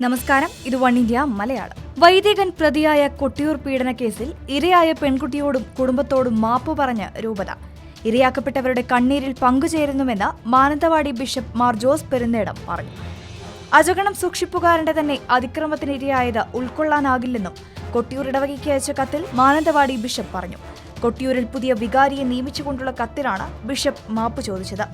നമസ്കാരം, ഇത് one India Malayalam. വൈദികൻ പ്രതിയായ കൊട്ടിയൂർ പീഡന കേസിൽ ഇരയായ പെൺകുട്ടിയോടും കുടുംബത്തോടും മാപ്പു പറഞ്ഞ രൂപത. ഇരയാക്കപ്പെട്ടവരുടെ കണ്ണീരിൽ പങ്കുചേരുന്നുവെന്ന് മാനന്തവാടി ബിഷപ്പ് മാർ ജോസ് പെരുന്നേടം പറഞ്ഞു. അജഗണം സൂക്ഷിപ്പുകാരന്റെ തന്നെ അതിക്രമത്തിനിരയായത് ഉൾക്കൊള്ളാനാകില്ലെന്നും കൊട്ടിയൂർ ഇടവകയ്ക്ക് അയച്ച കത്തിൽ മാനന്തവാടി ബിഷപ്പ് പറഞ്ഞു. കൊട്ടിയൂരിൽ പുതിയ വികാരിയെ നിയമിച്ചുകൊണ്ടുള്ള കത്തിലാണ് ബിഷപ്പ് മാപ്പ് ചോദിച്ചത്.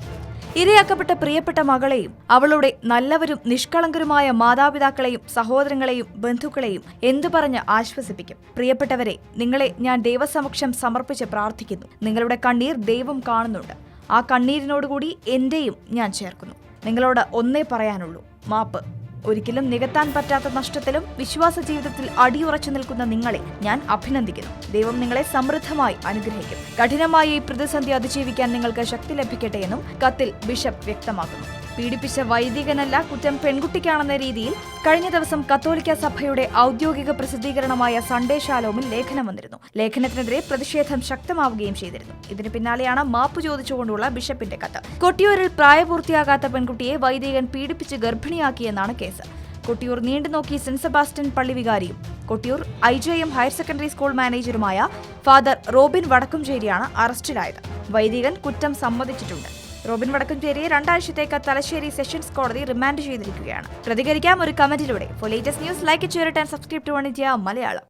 ഇരയാക്കപ്പെട്ട പ്രിയപ്പെട്ട മകളെയും അവളുടെ നല്ലവരും നിഷ്കളങ്കരുമായ മാതാപിതാക്കളെയും സഹോദരങ്ങളെയും ബന്ധുക്കളെയും എന്തു പറഞ്ഞ് ആശ്വസിപ്പിക്കും? പ്രിയപ്പെട്ടവരെ, നിങ്ങളെ ഞാൻ ദൈവസമക്ഷം സമർപ്പിച്ച് പ്രാർത്ഥിക്കുന്നു. നിങ്ങളുടെ കണ്ണീർ ദൈവം കാണുന്നുണ്ട്. ആ കണ്ണീരിനോടുകൂടി എന്റെയും ഞാൻ ചേർക്കുന്നു. നിങ്ങളോട് ഒന്നേ പറയാനുള്ളൂ, മാപ്പ്. ഒരിക്കലും നികത്താൻ പറ്റാത്ത നഷ്ടത്തിലും വിശ്വാസ ജീവിതത്തിൽ അടിയുറച്ചു നിൽക്കുന്ന നിങ്ങളെ ഞാൻ അഭിനന്ദിക്കുന്നു. ദൈവം നിങ്ങളെ സമൃദ്ധമായി അനുഗ്രഹിക്കും. കഠിനമായ ഈ പ്രതിസന്ധി അതിജീവിക്കാൻ നിങ്ങൾക്ക് ശക്തി ലഭിക്കട്ടെ എന്നും കത്തിൽ ബിഷപ്പ് വ്യക്തമാക്കുന്നു. പീഡിപ്പിച്ച വൈദികനല്ല, കുറ്റം പെൺകുട്ടിക്കാണെന്ന രീതിയിൽ കഴിഞ്ഞ ദിവസം കത്തോലിക്ക സഭയുടെ ഔദ്യോഗിക പ്രസിദ്ധീകരണമായ സൺഡേ ഷാലോമിൽ ലേഖനം വന്നിരുന്നു. ലേഖനത്തിനെതിരെ പ്രതിഷേധം ശക്തമാവുകയും ചെയ്തിരുന്നു. ഇതിന് പിന്നാലെയാണ് മാപ്പ് ചോദിച്ചുകൊണ്ടുള്ള ബിഷപ്പിന്റെ കത്ത്. കൊട്ടിയൂരിൽ പ്രായപൂർത്തിയാകാത്ത പെൺകുട്ടിയെ വൈദികൻ പീഡിപ്പിച്ച് ഗർഭിണിയാക്കിയെന്നാണ് കേസ്. കൊട്ടിയൂർ നീണ്ടുനോക്കി സെന്റ് സെബാസ്റ്റ്യൻ പള്ളി വികാരിയും Kottiyoor IJM higher secondary school മാനേജറുമായ ഫാദർ റോബിൻ വടക്കുംചേരിയാണ് അറസ്റ്റിലായത്. വൈദികൻ കുറ്റം സമ്മതിച്ചിട്ടുണ്ട്. റോബിൻ വടക്കുംചേരിയെ 2 ആഴ്ചത്തേക്ക് തലശ്ശേരി സെഷൻസ് കോടതി റിമാൻഡ് ചെയ്തിരിക്കുകയാണ്. പ്രതികരിക്കാം ഒരു കമന്റിലൂടെ. For latest news, like, share and subscribe to One India Malayalam.